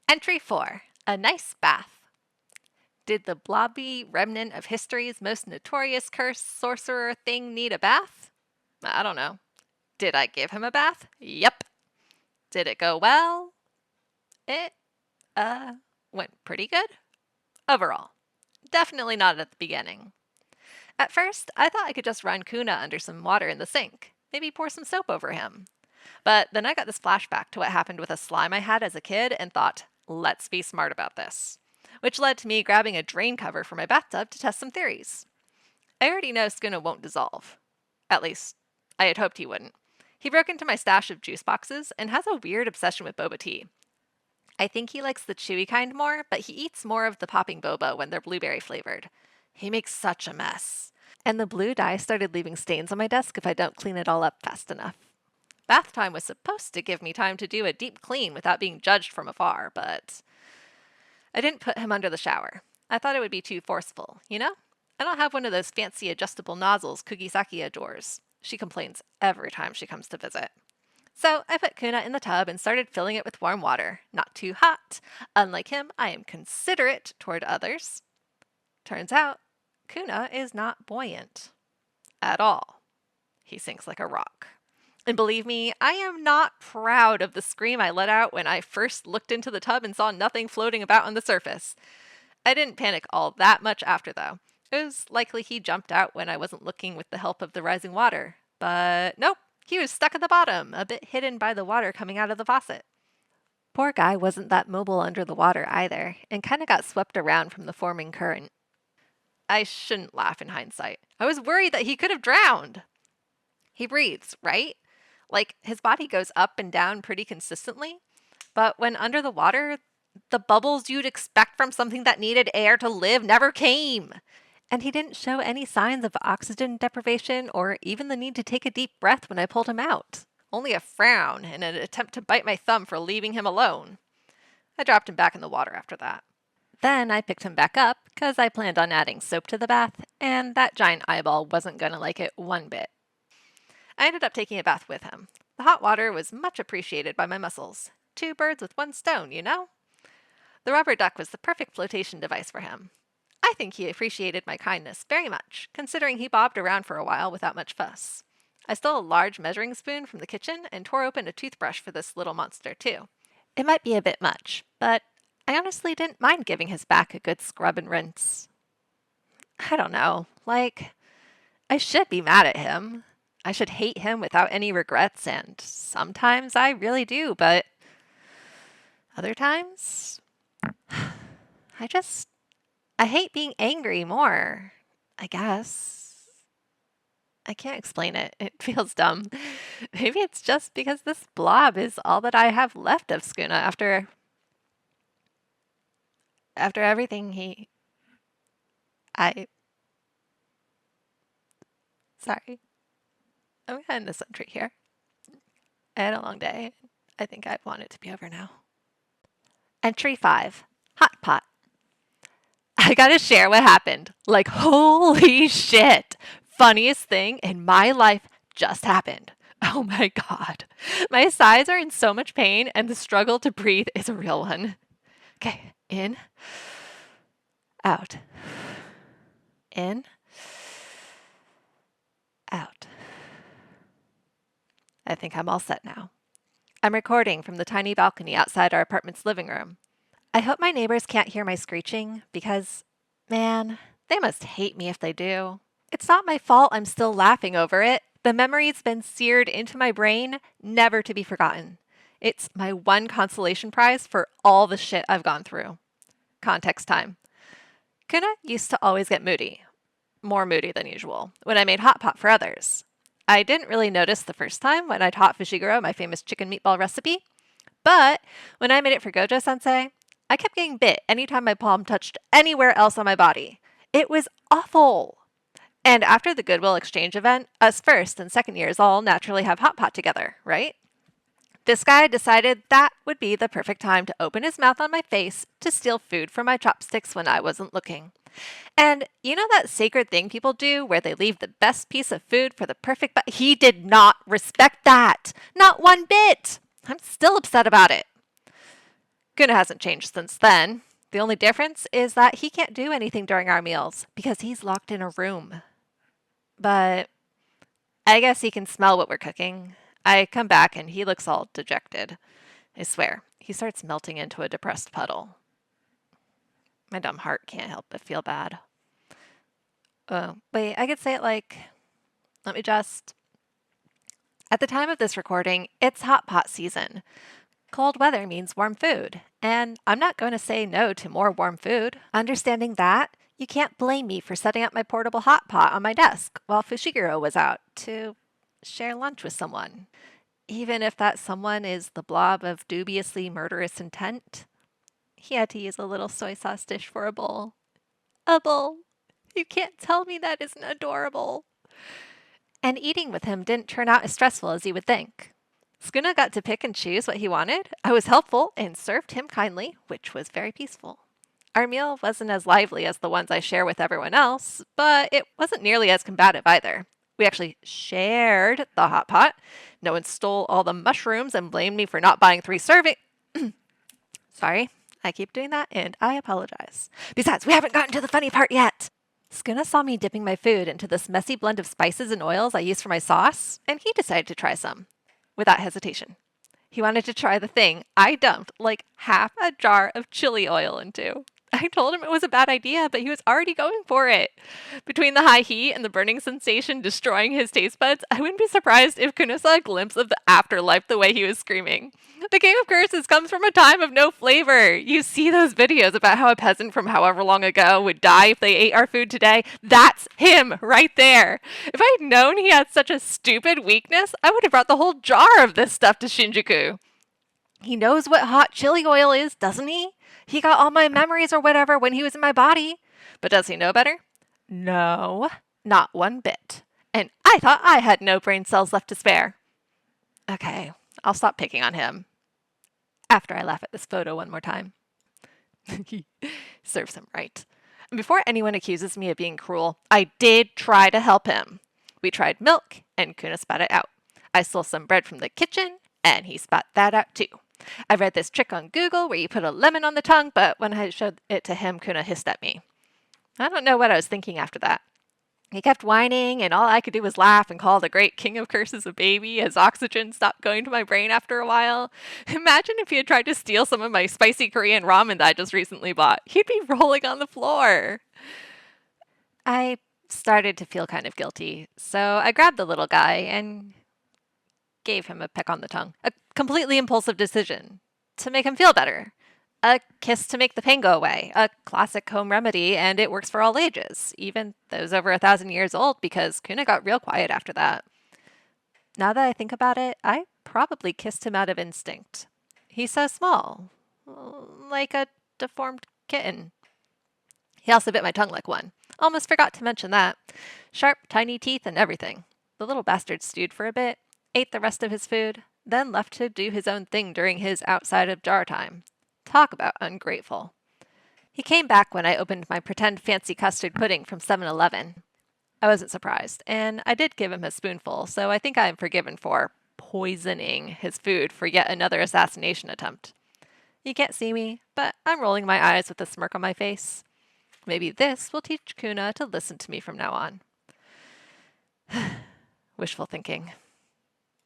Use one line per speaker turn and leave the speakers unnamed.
Entry 4. A nice bath. Did the blobby remnant of history's most notorious cursed sorcerer thing need a bath? I don't know. Did I give him a bath? Yep. Did it go well? It, went pretty good. Overall. Definitely not at the beginning. At first, I thought I could just run Kuna under some water in the sink, maybe pour some soap over him. But then I got this flashback to what happened with a slime I had as a kid and thought, let's be smart about this. Which led to me grabbing a drain cover for my bathtub to test some theories. I already know Skuna won't dissolve. At least, I had hoped he wouldn't. He broke into my stash of juice boxes and has a weird obsession with boba tea. I think he likes the chewy kind more, but he eats more of the popping boba when they're blueberry flavored. He makes such a mess. And the blue dye started leaving stains on my desk if I don't clean it all up fast enough. Bath time was supposed to give me time to do a deep clean without being judged from afar, but I didn't put him under the shower. I thought it would be too forceful, you know? I don't have one of those fancy adjustable nozzles Kugisaki adores. She complains every time she comes to visit. So I put Kuna in the tub and started filling it with warm water. Not too hot. Unlike him, I am considerate toward others. Turns out, Kuna is not buoyant. At all. He sinks like a rock. And believe me, I am not proud of the scream I let out when I first looked into the tub and saw nothing floating about on the surface. I didn't panic all that much after, though. It was likely he jumped out when I wasn't looking with the help of the rising water. But nope, he was stuck at the bottom, a bit hidden by the water coming out of the faucet. Poor guy wasn't that mobile under the water either, and kind of got swept around from the forming current. I shouldn't laugh in hindsight. I was worried that he could have drowned. He breathes, right? Like, his body goes up and down pretty consistently. But when under the water, the bubbles you'd expect from something that needed air to live never came. And he didn't show any signs of oxygen deprivation or even the need to take a deep breath when I pulled him out. Only a frown and an attempt to bite my thumb for leaving him alone. I dropped him back in the water after that. Then I picked him back up because I planned on adding soap to the bath, and that giant eyeball wasn't going to like it one bit. I ended up taking a bath with him. The hot water was much appreciated by my muscles. 2 birds with 1 stone, you know? The rubber duck was the perfect flotation device for him. I think he appreciated my kindness very much, considering he bobbed around for a while without much fuss. I stole a large measuring spoon from the kitchen and tore open a toothbrush for this little monster, too. It might be a bit much, but I honestly didn't mind giving his back a good scrub and rinse. I don't know, I should be mad at him. I should hate him without any regrets, and sometimes I really do, but other times, I hate being angry more, I guess. I can't explain it. It feels dumb. Maybe it's just because this blob is all that I have left of Skuna after everything I, sorry. I'm gonna end this entry here. I had a long day. I think I want it to be over now. Entry 5. Hot pot. I gotta share what happened. Holy shit! Funniest thing in my life just happened. Oh my god. My sides are in so much pain, and the struggle to breathe is a real one. Okay, in, out, in, out. I think I'm all set now. I'm recording from the tiny balcony outside our apartment's living room. I hope my neighbors can't hear my screeching because, man, they must hate me if they do. It's not my fault I'm still laughing over it. The memory's been seared into my brain, never to be forgotten. It's my one consolation prize for all the shit I've gone through. Context time. Kuna used to always get moody. More moody than usual, when I made hot pot for others. I didn't really notice the first time when I taught Fushiguro my famous chicken meatball recipe, but when I made it for Gojo-sensei, I kept getting bit anytime my palm touched anywhere else on my body. It was awful. And after the Goodwill Exchange event, us first and second years all naturally have hot pot together, right? This guy decided that would be the perfect time to open his mouth on my face to steal food from my chopsticks when I wasn't looking. And you know that sacred thing people do where they leave the best piece of food for the perfect bite? He did not respect that. Not one bit. I'm still upset about it. Kuna hasn't changed since then. The only difference is that he can't do anything during our meals because he's locked in a room. But I guess he can smell what we're cooking. I come back and he looks all dejected. I swear, he starts melting into a depressed puddle. My dumb heart can't help but feel bad. Oh, wait, I could say it like, let me just. At the time of this recording, it's hot pot season. Cold weather means warm food, and I'm not going to say no to more warm food. Understanding that, you can't blame me for setting up my portable hot pot on my desk while Fushiguro was out to share lunch with someone. Even if that someone is the blob of dubiously murderous intent, he had to use a little soy sauce dish for a bowl. A bowl! You can't tell me that isn't adorable. And eating with him didn't turn out as stressful as you would think. Skuna got to pick and choose what he wanted. I was helpful and served him kindly, which was very peaceful. Our meal wasn't as lively as the ones I share with everyone else, but it wasn't nearly as combative either. We actually shared the hot pot. No one stole all the mushrooms and blamed me for not buying 3 servings. Sorry, I keep doing that and I apologize. Besides, we haven't gotten to the funny part yet. Skuna saw me dipping my food into this messy blend of spices and oils I use for my sauce, and he decided to try some. Without hesitation. He wanted to try the thing I dumped like half a jar of chili oil into. I told him it was a bad idea, but he was already going for it. Between the high heat and the burning sensation destroying his taste buds, I wouldn't be surprised if Kuna saw a glimpse of the afterlife the way he was screaming. The King of Curses comes from a time of no flavor. You see those videos about how a peasant from however long ago would die if they ate our food today? That's him right there. If I had known he had such a stupid weakness, I would have brought the whole jar of this stuff to Shinjuku. He knows what hot chili oil is, doesn't he? He got all my memories or whatever when he was in my body. But does he know better? No, not one bit. And I thought I had no brain cells left to spare. Okay, I'll stop picking on him. After I laugh at this photo one more time. Serves him right. And before anyone accuses me of being cruel, I did try to help him. We tried milk, and Kuna spat it out. I stole some bread from the kitchen, and he spat that out too. I read this trick on Google where you put a lemon on the tongue, but when I showed it to him, Kuna hissed at me. I don't know what I was thinking after that. He kept whining, and all I could do was laugh and call the great King of Curses a baby as oxygen stopped going to my brain after a while. Imagine if he had tried to steal some of my spicy Korean ramen that I just recently bought. He'd be rolling on the floor. I started to feel kind of guilty, so I grabbed the little guy and gave him a peck on the tongue. A completely impulsive decision to make him feel better. A kiss to make the pain go away. A classic home remedy, and it works for all ages, even those over 1,000 years old, because Kuna got real quiet after that. Now that I think about it, I probably kissed him out of instinct. He's so small, like a deformed kitten. He also bit my tongue like one. Almost forgot to mention that. Sharp, tiny teeth and everything. The little bastard stewed for a bit, ate the rest of his food, then left to do his own thing during his outside of jar time. Talk about ungrateful. He came back when I opened my pretend fancy custard pudding from 7-Eleven. I wasn't surprised, and I did give him a spoonful, so I think I am forgiven for poisoning his food for yet another assassination attempt. You can't see me, but I'm rolling my eyes with a smirk on my face. Maybe this will teach Kuna to listen to me from now on. Wishful thinking.